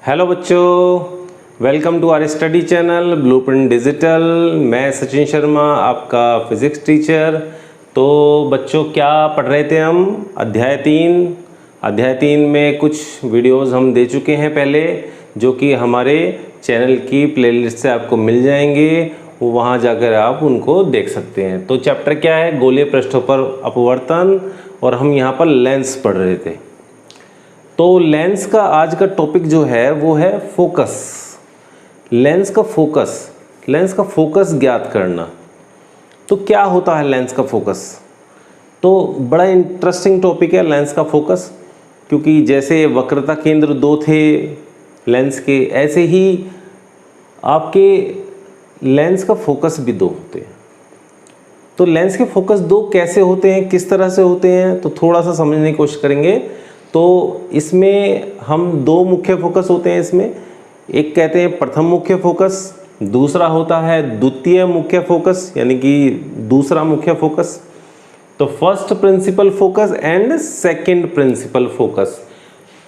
Hello बच्चों, welcome to our study channel blueprint digital. मैं सचिन शर्मा, आपका फिज़िक्स टीचर। तो बच्चों, क्या पढ़ रहे थे हम? अध्याय 3 में कुछ वीडियोस हम दे चुके हैं पहले, जो कि हमारे चैनल की प्लेलिस्ट से आपको मिल जाएंगे। वो वहाँ जाकर आप उनको देख सकते हैं। तो चैप्टर क्या है? गोलीय पृष्ठों पर अपवर्तन, और हम यहाँ पर लेंस पढ़ रहे थे। तो लेंस का आज का टॉपिक जो है वो है फोकस। लेंस का फोकस ज्ञात करना। तो क्या होता है लेंस का फोकस? तो बड़ा इंटरेस्टिंग टॉपिक है लेंस का फोकस, क्योंकि जैसे वक्रता केंद्र 2 थे लेंस के, ऐसे ही आपके लेंस का फोकस भी 2 होते हैं। तो लेंस के फोकस 2 कैसे होते हैं, किस तरह से होते हैं, तो थोड़ा सा समझने की कोशिश करेंगे। तो इसमें हम 2 मुख्य फोकस होते हैं इसमें। एक कहते हैं प्रथम मुख्य फोकस, दूसरा होता है द्वितीय मुख्य फोकस, यानी कि दूसरा मुख्य फोकस। तो first principal focus and second principal focus.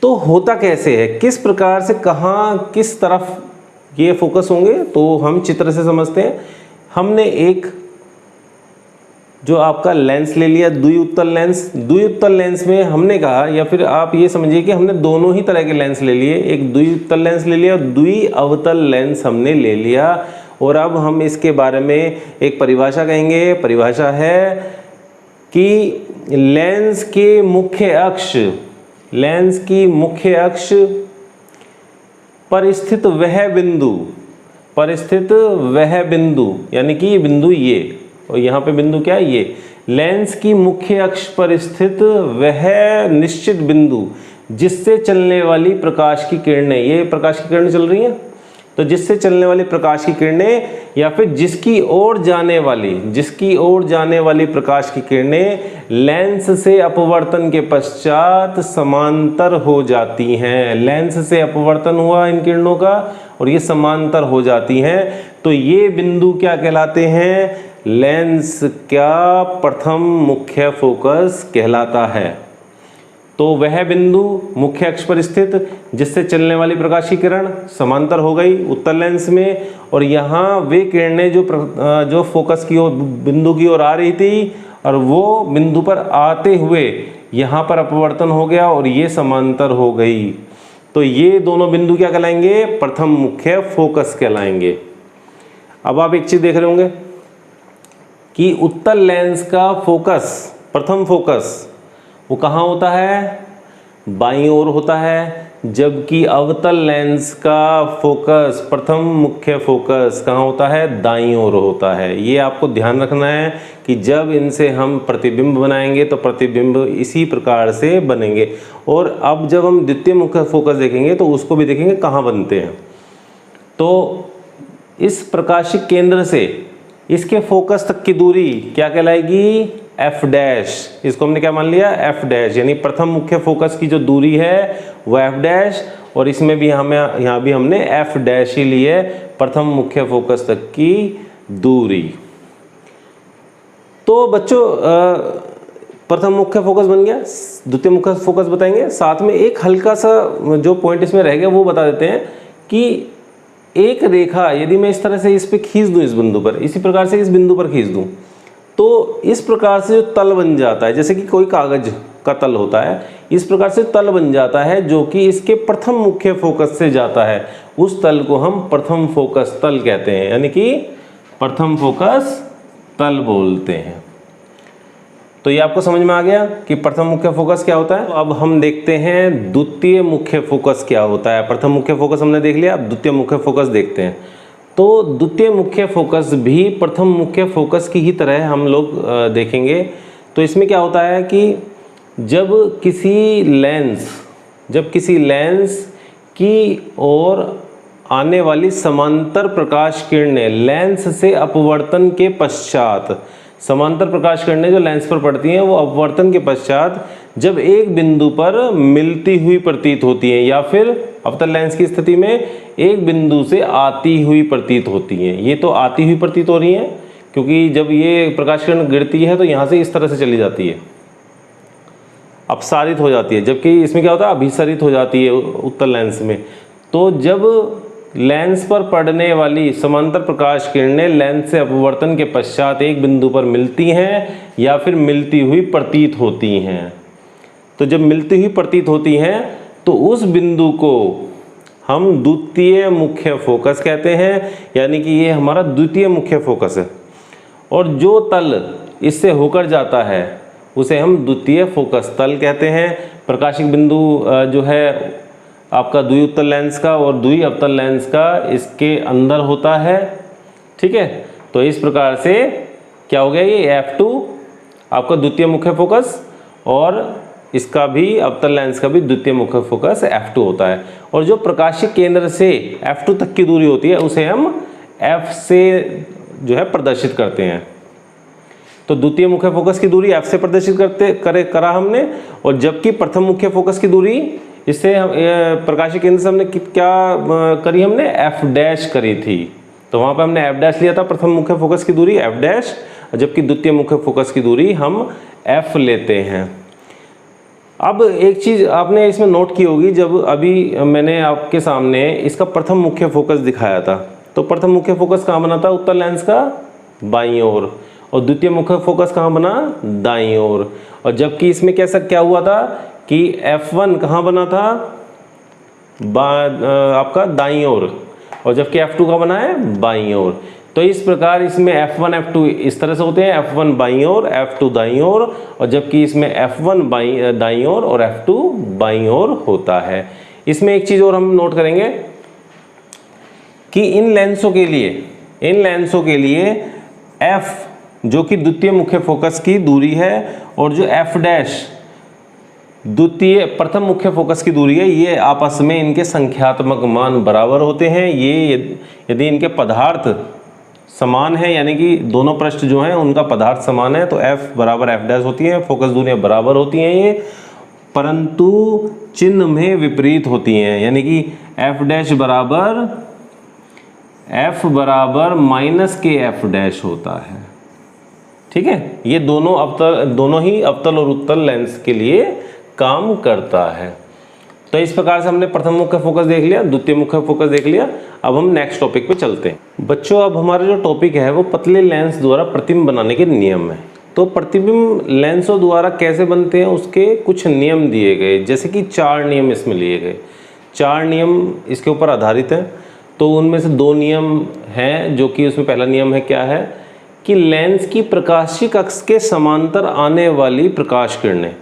तो होता कैसे है, किस प्रकार से, कहाँ, किस तरफ ये फोकस होंगे, तो हम चित्र से समझते हैं। हमने एक जो आपका लेंस ले लिया, द्विउत्तल लेंस में हमने कहा, या फिर आप ये समझिए कि हमने दोनों ही तरह के लेंस ले लिए। एक द्विउत्तल लेंस ले लिया और द्विअवतल लेंस हमने ले लिया। और अब हम इसके बारे में एक परिभाषा कहेंगे। परिभाषा है कि लेंस की मुख्य अक्ष पर स्थित वह बिंदु, यानी कि बिंदु ये, और यहाँ पे बिंदु क्या है, ये लेंस की मुख्य अक्ष पर स्थित वह निश्चित बिंदु जिससे चलने वाली प्रकाश की किरणें, ये प्रकाश की किरणें चल रही हैं, तो जिससे चलने वाली प्रकाश की किरणें, या फिर जिसकी ओर जाने वाली प्रकाश की किरणें लेंस से अपवर्तन के पश्चात समांतर हो जाती हैं। लेंस से अपवर्तन हुआ इन किरणों का और ये समांतर हो जाती हैं। तो ये बिंदु क्या कहलाते हैं? लेंस का प्रथम मुख्य फोकस कहलाता है। तो वह बिंदु मुख्य अक्ष पर स्थित जिससे चलने वाली प्रकाश की किरण समांतर हो गई उत्तल लेंस में, और यहाँ वे किरणें जो फोकस की ओर, बिंदु की ओर आ रही थी, और वो बिंदु पर आते हुए यहाँ पर अपवर्तन हो गया और ये समांतर हो गई। तो ये दोनों बिंदु क्या कहलाएंगे? प्रथम मुख्य फोकस कहलाएंगे। अब आप एक चीज देख रहे होंगे कि उत्तल लेंस का फोकस, प्रथम फोकस, वो कहाँ होता है? बाईं ओर होता है। जबकि अवतल लेंस का फोकस, प्रथम मुख्य फोकस कहाँ होता है? दाईं ओर होता है। ये आपको ध्यान रखना है कि जब इनसे हम प्रतिबिंब बनाएंगे तो प्रतिबिंब इसी प्रकार से बनेंगे। और अब जब हम द्वितीय मुख्य फोकस देखेंगे तो उसको भी देखेंगे कहाँ बनते हैं। तो इस प्रकाशिक केंद्र से इसके फोकस तक की दूरी क्या कहलाएगी? F dash. इसको हमने क्या मान लिया? एफ डैश, यानी प्रथम मुख्य फोकस की जो दूरी है वो एफ डैश, और इसमें भी यहाँ भी हमने एफ डैश ही ली है, प्रथम मुख्य फोकस तक की दूरी। तो बच्चों, प्रथम मुख्य फोकस बन गया, द्वितीय मुख्य फोकस बताएंगे। साथ में एक हल्का सा जो पॉइंट इसमें रह गया वो बता देते हैं कि एक रेखा यदि मैं इस तरह से इस पे खींच दूं, इस बिंदु पर, इसी प्रकार से इस बिंदु पर खींच दूं, तो इस प्रकार से जो तल बन जाता है, जैसे कि कोई कागज का तल होता है, इस प्रकार से तल बन जाता है जो कि इसके प्रथम मुख्य फोकस से जाता है। उस तल को हम प्रथम फोकस तल कहते हैं, यानी कि प्रथम फोकस तल बोलते हैं। तो ये आपको समझ में आ गया कि प्रथम मुख्य फोकस क्या होता है। तो अब हम देखते हैं द्वितीय मुख्य फोकस क्या होता है। प्रथम मुख्य फोकस हमने देख लिया, अब द्वितीय मुख्य फोकस देखते हैं। तो द्वितीय मुख्य फोकस भी प्रथम मुख्य फोकस की ही तरह हम लोग देखेंगे। तो इसमें क्या होता है कि जब किसी लेंस की ओर आने वाली समांतर प्रकाश किरणें लेंस से अपवर्तन के पश्चात, समांतर प्रकाश किरणें जो लेंस पर पड़ती हैं वो अपवर्तन के पश्चात जब एक बिंदु पर मिलती हुई प्रतीत होती हैं, या फिर अवतल लेंस की स्थिति में एक बिंदु से आती हुई प्रतीत होती हैं। ये तो आती हुई प्रतीत हो रही हैं, क्योंकि जब ये प्रकाश किरण गिरती है तो यहाँ से इस तरह से चली जाती है, अपसारित हो जाती है, जबकि इसमें क्या होता है? अभिसरित हो जाती है उत्तल लेंस में। तो जब लेंस पर पड़ने वाली समांतर प्रकाश किरणें लेंस से अपवर्तन के पश्चात एक बिंदु पर मिलती हैं या फिर मिलती हुई प्रतीत होती हैं, तो जब मिलती हुई प्रतीत होती हैं तो उस बिंदु को हम द्वितीय मुख्य फोकस कहते हैं, यानी कि ये हमारा द्वितीय मुख्य फोकस है। और जो तल इससे होकर जाता है उसे हम द्वितीय फोकस तल कहते हैं। प्रकाशिक बिंदु जो है आपका द्वि उत्तल लेंस का और द्वि अवतल लेंस का इसके अंदर होता है, ठीक है। तो इस प्रकार से क्या हो गया, ये F2 आपका द्वितीय मुख्य फोकस और इसका भी अवतल लेंस का भी द्वितीय मुख्य फोकस F2 होता है। और जो प्रकाशिक केंद्र से F2 तक की दूरी होती है उसे हम F से जो है प्रदर्शित करते हैं। तो द्वितीय मुख्य फोकस की दूरी F से प्रदर्शित करा हमने, और जबकि प्रथम मुख्य फोकस की दूरी इससे प्रकाशिक केंद्र से हमने क्या करी, हमने F डैश करी थी। तो वहाँ पे हमने F डैश लिया था प्रथम मुख्य फोकस की दूरी F डैश, जबकि द्वितीय मुख्य फोकस की दूरी हम F लेते हैं। अब एक चीज़ आपने इसमें नोट की होगी, जब अभी मैंने आपके सामने इसका प्रथम मुख्य फोकस दिखाया था तो प्रथम मुख्य फोकस कहाँ बना था, उत्तल लेंस का बाईं ओर, और द्वितीय मुख्य फोकस कहाँ बना, दाईं ओर। और जबकि इसमें कैसा क्या हुआ था कि F1 कहाँ बना था, आपका दाईं ओर, और जबकि F2 का बना है बाईं ओर। तो इस प्रकार इसमें F1 F2 इस तरह से होते हैं, F1 बाईं ओर F2 दाईं ओर, और जबकि इसमें F1 दाईं ओर और F2 बाईं ओर होता है। इसमें एक चीज़ और हम नोट करेंगे कि इन लेंसों के लिए F जो कि द्वितीय मुख्य फोकस की दूरी है और जो F डैश द्वितीय प्रथम मुख्य फोकस की दूरी है, ये आपस में इनके संख्यात्मक मान बराबर होते हैं। ये यदि इनके पदार्थ समान है, यानी कि दोनों पृष्ठ जो हैं उनका पदार्थ समान है, तो F बराबर F डैश होती है, फोकस दूरियां बराबर होती हैं ये, परंतु चिन्ह में विपरीत होती हैं। यानी कि F डैश बराबर माइनस के F डैश होता है, ठीक है। ये दोनों ही अवतल और उत्तल लेंस के लिए काम करता है। तो इस प्रकार से हमने प्रथम मुख्य फोकस देख लिया, द्वितीय मुख्य फोकस देख लिया। अब हम नेक्स्ट टॉपिक पे चलते हैं। बच्चों, अब हमारा जो टॉपिक है वो पतले लेंस द्वारा प्रतिबिंब बनाने के नियम है। तो प्रतिबिंब लेंसों द्वारा कैसे बनते हैं उसके कुछ नियम दिए गए, जैसे कि 4 नियम इसमें लिए गए। 4 नियम इसके ऊपर आधारित हैं। तो उनमें से 2 नियम हैं, जो कि उसमें पहला नियम है क्या है कि लेंस की प्रकाशिक अक्ष के समांतर आने वाली प्रकाश किरणें।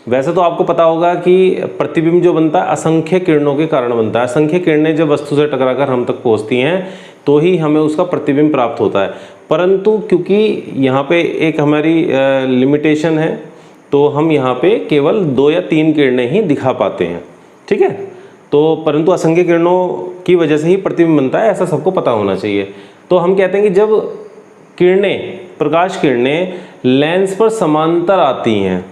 वैसे तो आपको पता होगा कि प्रतिबिंब जो बनता है असंख्य किरणों के कारण बनता है। असंख्य किरणें जब वस्तु से टकराकर हम तक पहुंचती हैं तो ही हमें उसका प्रतिबिंब प्राप्त होता है। परंतु क्योंकि यहाँ पे एक हमारी लिमिटेशन है, तो हम यहाँ पे केवल 2 या 3 किरणें ही दिखा पाते हैं, ठीक है। तो परंतु असंख्य किरणों की वजह से ही प्रतिबिंब बनता है, ऐसा सबको पता होना चाहिए। तो हम कहते हैं कि जब प्रकाश किरणें लेंस पर समांतर आती हैं,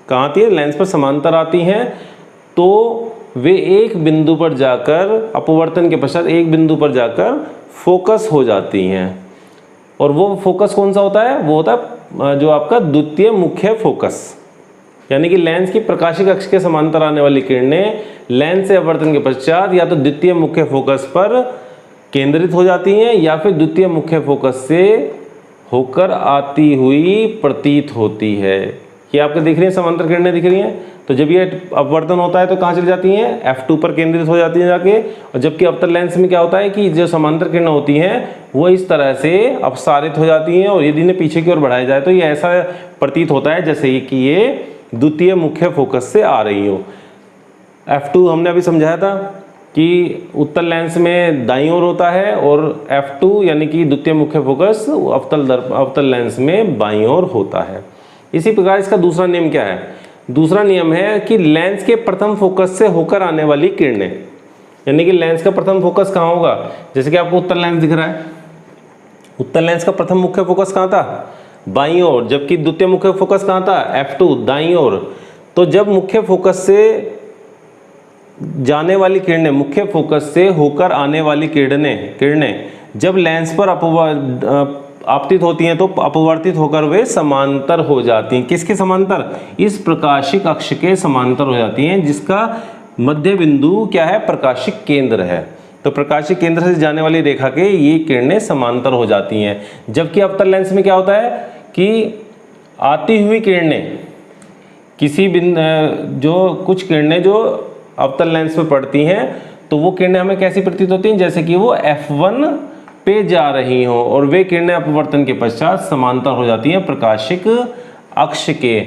कहाँ आती है, लेंस पर समांतर आती हैं, तो वे एक बिंदु पर जाकर अपवर्तन के पश्चात एक बिंदु पर जाकर फोकस हो जाती हैं। और वो फोकस कौन सा होता है, वो होता है जो आपका द्वितीय मुख्य फोकस, यानी कि लेंस की प्रकाशिक अक्ष के समांतर आने वाली किरणें लेंस से अपवर्तन के पश्चात या तो द्वितीय मुख्य फोकस पर केंद्रित हो जाती हैं या फिर द्वितीय मुख्य फोकस से होकर आती हुई प्रतीत होती है। ये आपको दिख रही है, समांतर किरणें दिख रही हैं। तो जब ये अपवर्तन होता है तो कहाँ चली जाती हैं, F2 पर केंद्रित हो जाती हैं जाके। और जबकि अवतल लेंस में क्या होता है कि जो समांतर किरणें होती हैं वो इस तरह से अपसारित हो जाती हैं, और यदि इन्हें पीछे की ओर बढ़ाया जाए तो ये ऐसा प्रतीत होता है जैसे कि ये द्वितीय मुख्य फोकस से आ रही हो। F2 हमने अभी समझाया था कि उत्तल लेंस में दाईं ओर होता है, और F2 यानी कि द्वितीय मुख्य फोकस अवतल लेंस में बाईं ओर होता है। इसी प्रकार इसका दूसरा नियम क्या है, दूसरा नियम है कि लेंस के प्रथम फोकस से होकर आने वाली किरणें, यानी कि लेंस का प्रथम फोकस कहाँ होगा, जैसे कि आपको उत्तल लेंस दिख रहा है, उत्तल लेंस का प्रथम मुख्य फोकस कहाँ था, बाईं ओर, जबकि द्वितीय मुख्य फोकस कहाँ था, F2 दाईं ओर। तो जब मुख्य फोकस से जाने वाली किरणें, मुख्य फोकस से होकर आने वाली किरणें जब लेंस पर आपतित होती हैं तो अपवर्तित होकर वे समांतर हो जाती हैं। किसके समांतर, इस प्रकाशिक अक्ष के समांतर हो जाती हैं, जिसका मध्य बिंदु क्या है, प्रकाशिक केंद्र है। तो प्रकाशिक केंद्र से जाने वाली रेखा के ये किरणें समांतर हो जाती हैं। जबकि अवतल लेंस में क्या होता है कि आती हुई किरणें किसी जो कुछ किरणें जो अवतल लेंस में पड़ती हैं तो वो किरणें हमें कैसी प्रतीत होती हैं, जैसे कि वो F1 पे जा रही हों, और वे किरणें अपवर्तन के पश्चात समांतर हो जाती हैं प्रकाशिक अक्ष के।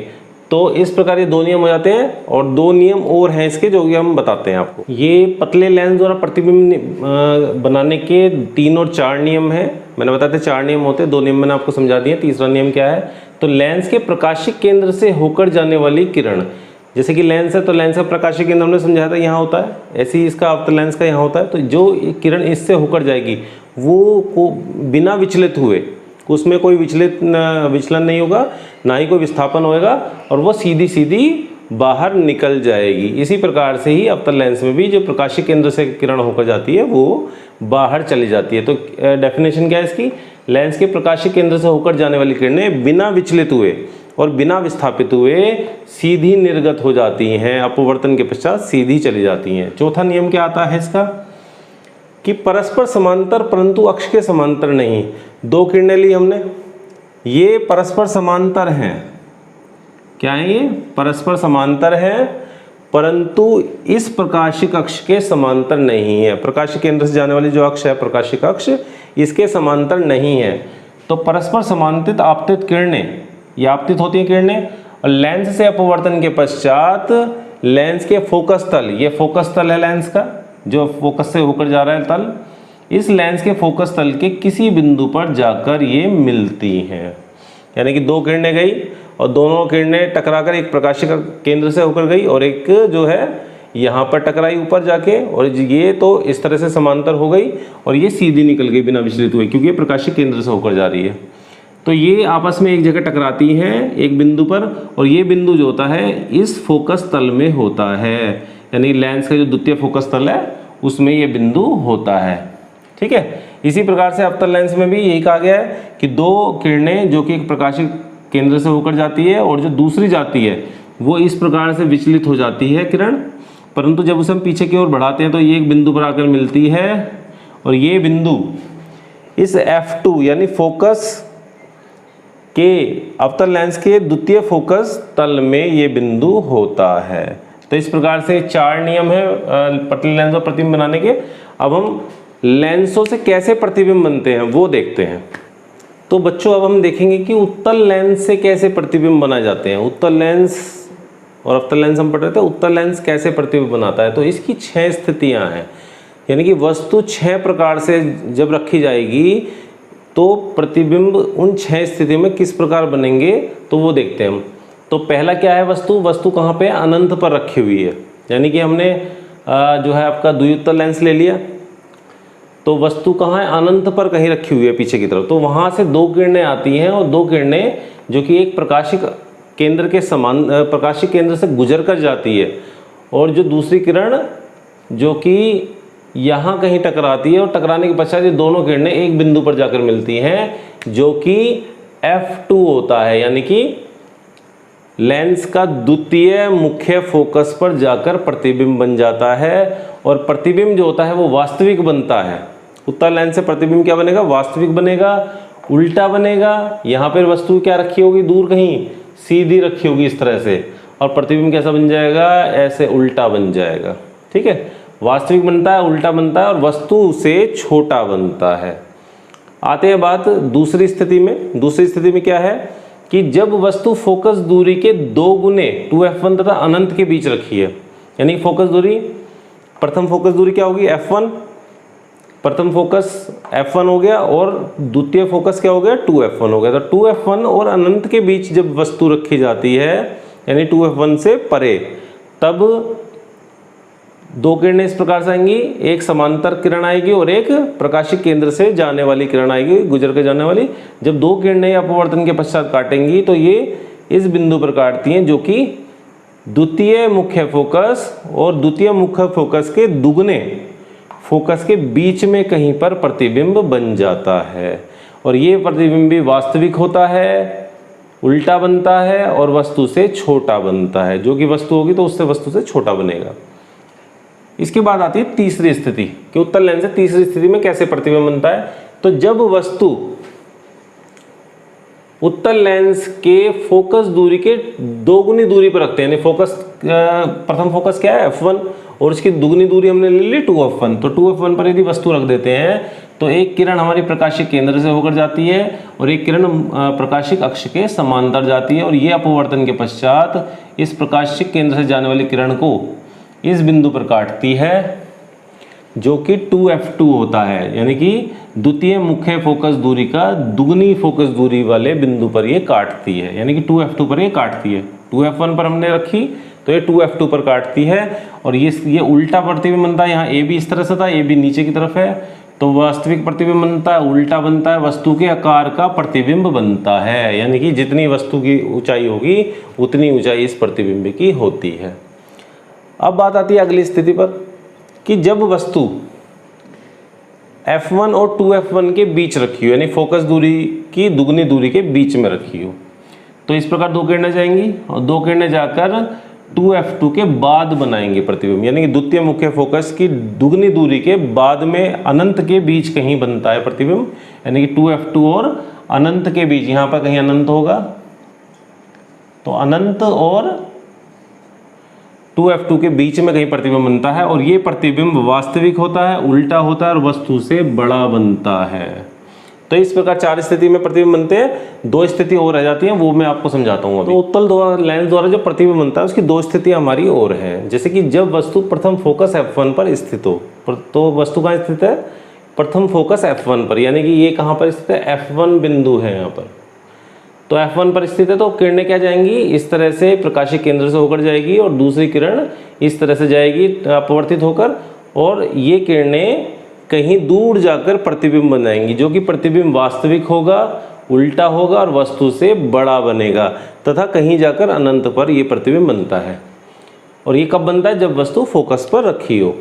तो इस प्रकार ये 2 नियम हो जाते हैं, और 2 नियम और हैं इसके जो कि हम बताते हैं आपको। ये पतले लेंस द्वारा प्रतिबिंब बनाने के 3 और 4 नियम हैं। मैंने बताया था 4 नियम होते हैं, 2 नियम मैंने आपको समझा दिए। तीसरा नियम क्या है, तो लेंस के प्रकाशिक केंद्र से होकर जाने वाली किरण, जैसे कि लेंस है तो लेंस का प्रकाशिक केंद्र हमने समझाया था यहाँ होता है, ऐसे ही इसका अवतल लेंस का यहाँ होता है। तो जो किरण इससे होकर जाएगी वो बिना विचलित हुए, उसमें कोई विचलन नहीं होगा, ना ही कोई विस्थापन होएगा, और वो सीधी सीधी बाहर निकल जाएगी। इसी प्रकार से ही अवतल लेंस में भी जो प्रकाशिक केंद्र से किरण होकर जाती है वो बाहर चली जाती है। तो डेफिनेशन क्या है इसकी, लेंस के प्रकाशिक केंद्र से होकर जाने वाली किरणें बिना विचलित हुए और बिना विस्थापित हुए सीधी निर्गत हो जाती हैं, अपवर्तन के पश्चात सीधी चली जाती हैं। चौथा नियम क्या आता है इसका, कि परस्पर समांतर परंतु अक्ष के समांतर नहीं। 2 किरणें ली हमने, ये परस्पर समांतर हैं। क्या है ये, परस्पर समांतर है, परंतु इस प्रकाशिक अक्ष के समांतर नहीं है। प्रकाशिक केंद्र से जाने वाली जो अक्ष है प्रकाशिक अक्ष, इसके समांतर नहीं है। तो परस्पर समांतित आपतित किरणें, ये आपतित होती हैं किरणें, और लेंस से अपवर्तन के पश्चात लेंस के फोकस तल, ये फोकस तल है लेंस का जो फोकस से होकर जा रहा है तल, इस लेंस के फोकस तल के किसी बिंदु पर जाकर ये मिलती हैं। यानी कि 2 किरणें गई और दोनों किरणें टकराकर एक प्रकाशिक केंद्र से होकर गई, और एक जो है यहाँ पर टकराई ऊपर जाके, और ये तो इस तरह से समांतर हो गई और ये सीधी निकल गई बिना विचलित हुए, क्योंकि ये प्रकाशिक केंद्र से होकर जा रही है। तो ये आपस में एक जगह टकराती हैं एक बिंदु पर, और ये बिंदु जो होता है इस फोकस तल में होता है, यानी लेंस का जो द्वितीय फोकस तल है उसमें ये बिंदु होता है। ठीक है, इसी प्रकार से अवतल लेंस में भी यही कहा गया है कि 2 किरणें जो कि एक प्रकाशिक केंद्र से होकर जाती है और जो दूसरी जाती है वो इस प्रकार से विचलित हो जाती है किरण, परंतु जब उसे हम पीछे की ओर बढ़ाते हैं तो ये एक बिंदु पर आकर मिलती है, और ये बिंदु इस F2 यानी फोकस के अवतल लेंस के द्वितीय फोकस तल में ये बिंदु होता है। तो इस प्रकार से 4 नियम है पतले लेंस और प्रतिबिंब बनाने के। अब हम लेंसों से कैसे प्रतिबिंब बनते हैं वो देखते हैं। तो बच्चों अब हम देखेंगे कि उत्तल लेंस से कैसे प्रतिबिंब बनाए जाते हैं। उत्तल लेंस और अवतल लेंस हम पढ़ रहे थे, उत्तल लेंस कैसे प्रतिबिंब बनाता है। तो इसकी 6 स्थितियां हैं, यानी कि वस्तु 6 प्रकार से जब रखी जाएगी तो प्रतिबिंब उन 6 स्थितियों में किस प्रकार बनेंगे तो वो देखते हैं हम। तो पहला क्या है, वस्तु कहाँ पे, अनंत पर रखी हुई है, यानी कि हमने जो है आपका द्विउत्तल लेंस ले लिया, तो वस्तु कहाँ है, अनंत पर कहीं रखी हुई है पीछे की तरफ। तो वहाँ से 2 किरणें आती हैं, और 2 किरणें जो कि एक प्रकाशिक केंद्र के समान प्रकाशिक केंद्र से गुजर कर जाती है, और जो दूसरी किरण जो कि यहाँ कहीं टकराती है, और टकराने के पश्चात ये दोनों किरणें एक बिंदु पर जाकर मिलती हैं जो कि F2 होता है, यानी कि लेंस का द्वितीय मुख्य फोकस पर जाकर प्रतिबिंब बन जाता है। और प्रतिबिंब जो होता है वो वास्तविक बनता है। उत्तल लेंस से प्रतिबिंब क्या बनेगा, वास्तविक बनेगा, उल्टा बनेगा। यहाँ पर वस्तु क्या रखी होगी, दूर कहीं सीधी रखी होगी इस तरह से, और प्रतिबिंब कैसा बन जाएगा, ऐसे उल्टा बन जाएगा। ठीक है, वास्तविक बनता है, उल्टा बनता है, और वस्तु से छोटा बनता है। आते हैं बात दूसरी स्थिति में। दूसरी स्थिति में क्या है कि जब वस्तु फोकस दूरी के 2 गुने 2f1 तथा अनंत के बीच रखी है, यानी फोकस दूरी, प्रथम फोकस दूरी क्या होगी, f1, प्रथम फोकस f1 हो गया, और द्वितीय फोकस क्या हो गया, 2f1 हो गया। तो 2f1 और अनंत के बीच जब वस्तु रखी जाती है, यानी 2f1 से परे, तब 2 किरणें इस प्रकार से आएंगी, एक समांतर किरण आएगी और एक प्रकाशिक केंद्र से जाने वाली किरण आएगी, गुजर के जाने वाली। जब 2 किरणें अपवर्तन के पश्चात काटेंगी तो ये इस बिंदु पर काटती हैं जो कि द्वितीय मुख्य फोकस और द्वितीय मुख्य फोकस के दुगने फोकस के बीच में कहीं पर प्रतिबिंब बन जाता है। और ये प्रतिबिंब भी वास्तविक होता है, उल्टा बनता है, और वस्तु से छोटा बनता है। जो कि वस्तु होगी तो उससे वस्तु से छोटा बनेगा। इसके बाद आती है तीसरी स्थिति कि उत्तल लेंस से तीसरी स्थिति में कैसे प्रतिबिंब बनता है। तो जब वस्तु उत्तल लेंस के फोकस दूरी के दोगुनी दूरी पर रखते हैं, यानी फोकस प्रथम फोकस क्या है f1 और उसकी दुगनी दूरी हमने ले ली 2f1, तो 2f1 पर यदि वस्तु रख देते हैं तो एक किरण हमारी प्रकाशिक केंद्र से होकर जाती है और एक किरण प्रकाशिक अक्ष के समांतर जाती है और ये अपवर्तन के पश्चात इस प्रकाशिक केंद्र से जाने वाली किरण को इस बिंदु पर काटती है जो कि 2f2 होता है, यानी कि द्वितीय मुख्य फोकस दूरी का दुगनी फोकस दूरी वाले बिंदु पर ये काटती है, यानी कि 2f2 पर ये काटती है। 2f1 पर हमने रखी तो ये 2f2 पर काटती है और ये उल्टा प्रतिबिंब बनता है। यहाँ ए बी इस तरह से था, ए बी नीचे की तरफ है, तो वास्तविक प्रतिबिंब बनता है उल्टा बनता है, वस्तु के आकार का प्रतिबिंब बनता है, यानी कि जितनी वस्तु की ऊंचाई होगी उतनी ऊंचाई इस प्रतिबिंब की होती है। अब बात आती है अगली स्थिति पर कि जब वस्तु f1 और 2f1 के बीच रखी हो, यानी फोकस दूरी की दुगनी दूरी के बीच में रखी हो, तो इस प्रकार दो किरणें जाएंगी और दो किरणें जाकर 2f2 के बाद बनाएंगे प्रतिबिंब, यानी कि द्वितीय मुख्य फोकस की दुगनी दूरी के बाद में अनंत के बीच कहीं बनता है प्रतिबिंब, यानी कि 2f2 और अनंत के बीच, यहाँ पर कहीं अनंत होगा तो अनंत और 2f2 के बीच में कहीं प्रतिबिंब बनता है और ये प्रतिबिंब वास्तविक होता है, उल्टा होता है और वस्तु से बड़ा बनता है। तो इस प्रकार चार स्थिति में प्रतिबिंब बनते हैं, दो स्थिति और रह जाती हैं, वो मैं आपको समझाता हूँ। तो उत्तल लेंस द्वारा जो प्रतिबिंब बनता है उसकी दो स्थिति हमारी और है, जैसे कि जब वस्तु प्रथम फोकस f1 पर स्थित हो, तो वस्तु कहाँ स्थित है, प्रथम फोकस f1 पर, यानी कि ये कहाँ पर स्थित है, f1 बिंदु है यहाँ पर, तो f1 पर स्थित है। तो किरणें क्या जाएंगी, इस तरह से प्रकाशिक केंद्र से होकर जाएगी और दूसरी किरण इस तरह से जाएगी अपवर्तित होकर, और ये किरणें कहीं दूर जाकर प्रतिबिंब बनाएंगी जो कि प्रतिबिंब वास्तविक होगा, उल्टा होगा और वस्तु से बड़ा बनेगा, तथा कहीं जाकर अनंत पर ये प्रतिबिंब बनता है। और ये कब बनता है, जब वस्तु फोकस पर रखी हो।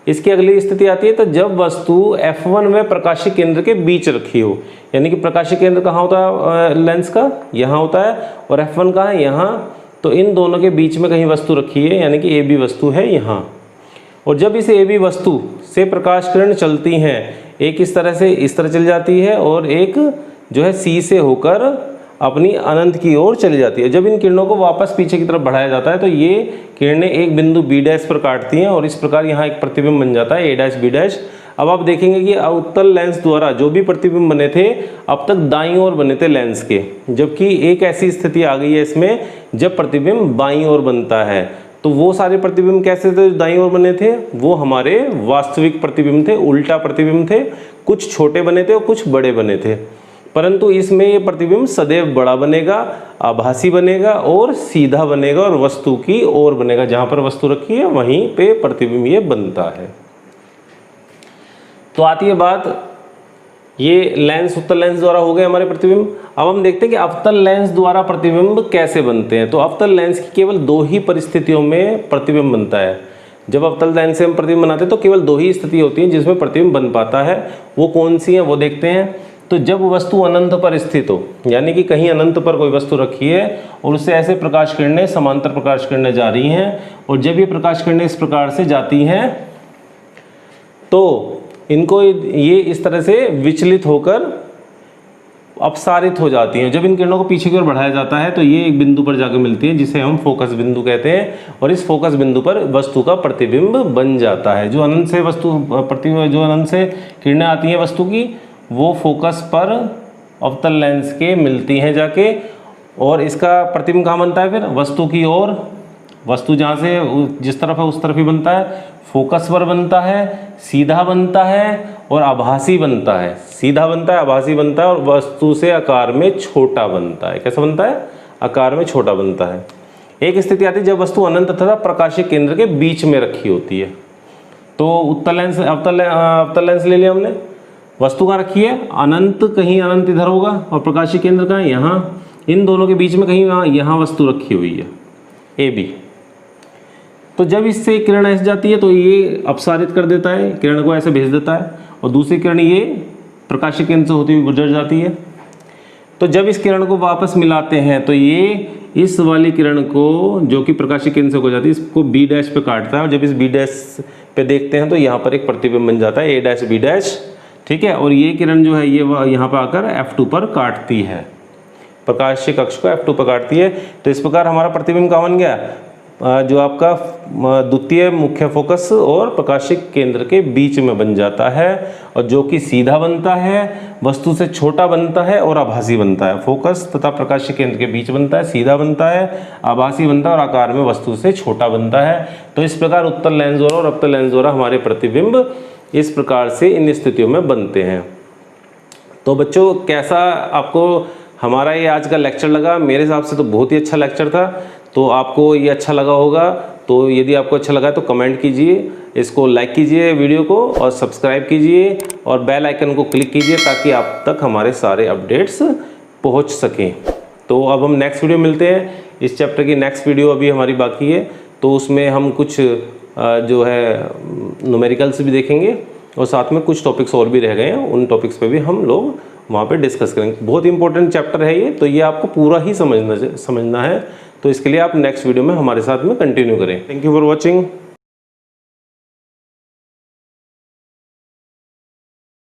इसकी अगली स्थिति आती है तो जब वस्तु f1 में प्रकाशिक केंद्र के बीच रखी हो, यानी कि प्रकाशिक केंद्र कहाँ होता है लेंस का, यहाँ होता है, और f1 कहाँ है, यहाँ, तो इन दोनों के बीच में कहीं वस्तु रखी है, यानी कि AB वस्तु है यहाँ। और जब इस AB वस्तु से प्रकाश किरण चलती हैं, एक इस तरह से इस तरह चल जाती है और एक जो है C से होकर अपनी अनंत की ओर चली जाती है। जब इन किरणों को वापस पीछे की तरफ बढ़ाया जाता है तो ये किरणें एक बिंदु B' पर काटती हैं और इस प्रकार यहाँ एक प्रतिबिंब बन जाता है A' B'। अब आप देखेंगे कि उत्तल लेंस द्वारा जो भी प्रतिबिंब बने थे अब तक दाईं ओर बने थे लेंस के, जबकि एक ऐसी स्थिति आ गई है इसमें जब प्रतिबिंब बाईं ओर बनता है। तो वो सारे प्रतिबिंब कैसे थे जो दाईं ओर बने थे, वो हमारे वास्तविक प्रतिबिंब थे, उल्टा प्रतिबिंब थे, कुछ छोटे बने थे और कुछ बड़े बने थे। परंतु इसमें ये प्रतिबिंब सदैव बड़ा बनेगा, आभासी बनेगा और सीधा बनेगा और वस्तु की ओर बनेगा, जहाँ पर वस्तु रखी है वहीं पे प्रतिबिंब ये बनता है। तो आती है बात, ये लेंस उत्तल लेंस द्वारा हो गए हमारे प्रतिबिंब। अब हम देखते हैं कि अवतल लेंस द्वारा प्रतिबिंब कैसे बनते हैं। तो अवतल लेंस की केवल दो ही परिस्थितियों में प्रतिबिंब बनता है। जब अवतल लेंस से हम प्रतिबिंब बनाते हैं तो केवल दो ही स्थिति होती है जिसमें प्रतिबिंब बन पाता है। वो कौन सी है वो देखते हैं। तो जब वस्तु अनंत पर स्थित हो, यानी कि कहीं अनंत पर कोई वस्तु रखी है और उससे ऐसे प्रकाश किरणें, समांतर प्रकाश किरणें जा रही हैं, और जब ये प्रकाश किरणें इस प्रकार से जाती हैं तो इनको ये इस तरह से विचलित होकर अपसारित हो जाती हैं। जब इन किरणों को पीछे की ओर बढ़ाया जाता है तो ये एक बिंदु पर जाकर मिलती है जिसे हम फोकस बिंदु कहते हैं, और इस फोकस बिंदु पर वस्तु का प्रतिबिंब बन जाता है। जो अनंत से जो अनंत से किरणें आती हैं वस्तु की, वो फोकस पर अवतल लेंस के मिलती हैं जाके, और इसका प्रतिबिंब कहाँ बनता है, फिर वस्तु की ओर। वस्तु जहाँ से जिस तरफ है उस तरफ ही बनता है, फोकस पर बनता है, सीधा बनता है और आभासी बनता है। सीधा बनता है, आभासी बनता है और वस्तु से आकार में छोटा बनता है। कैसा बनता है, आकार में छोटा बनता है। एक स्थिति आती है जब वस्तु अनंत तथा प्रकाशिक केंद्र के बीच में रखी होती है। तो उत्तल लेंस, अवतल लेंस ले लिया हमने। वस्तु कहाँ रखी है, अनंत, कहीं अनंत इधर होगा और प्रकाशिक केंद्र कहाँ है, यहाँ। इन दोनों के बीच में कहीं यहाँ वस्तु रखी हुई है AB। तो जब इससे किरण ऐसे जाती है तो ये अपसारित कर देता है, किरण को ऐसे भेज देता है, और दूसरी किरण ये प्रकाशिक केंद्र से होती हुई गुजर जाती है। तो जब इस किरण को वापस मिलाते हैं तो ये इस वाली किरण को, जो कि प्रकाशीय केंद्र से हो जाती है, इसको बी डैश पे काटता है और जब इस बी डैश पे देखते हैं तो यहाँ पर एक प्रतिबिंब बन जाता है ए डैश बी डैश, ठीक है। और ये किरण जो है ये यहाँ पर आकर F2 पर काटती है, प्रकाशीय कक्ष को F2 पर काटती है। तो इस प्रकार हमारा प्रतिबिंब कहाँ बन गया, जो आपका द्वितीय मुख्य फोकस और प्रकाशिक केंद्र के बीच में बन जाता है, और जो कि सीधा बनता है, वस्तु से छोटा बनता है और आभासी बनता है। फोकस तथा प्रकाशिक केंद्र के बीच बनता है, सीधा बनता है, आभासी बनता है और आकार में वस्तु से छोटा बनता है। तो इस प्रकार उत्तल लेंस द्वारा और अवतल लेंस द्वारा हमारे प्रतिबिंब इस प्रकार से इन स्थितियों में बनते हैं। तो बच्चों, कैसा आपको हमारा ये आज का लेक्चर लगा? मेरे हिसाब से तो बहुत ही अच्छा लेक्चर था। तो आपको ये अच्छा लगा होगा, तो यदि आपको अच्छा लगा तो कमेंट कीजिए, इसको लाइक कीजिए वीडियो को और सब्सक्राइब कीजिए और बेल आइकन को क्लिक कीजिए ताकि आप तक हमारे सारे अपडेट्स पहुंच सकें। तो अब हम नेक्स्ट वीडियो मिलते हैं। इस चैप्टर की नेक्स्ट वीडियो अभी हमारी बाकी है, तो उसमें हम कुछ जो है न्यूमेरिकल्स भी देखेंगे और साथ में कुछ टॉपिक्स और भी रह गए हैं, उन टॉपिक्स पे भी हम लोग वहाँ पे डिस्कस करेंगे। बहुत इंपॉर्टेंट चैप्टर है ये, तो ये आपको पूरा ही समझना है। तो इसके लिए आप नेक्स्ट वीडियो में हमारे साथ में कंटिन्यू करें। Thank you for watching.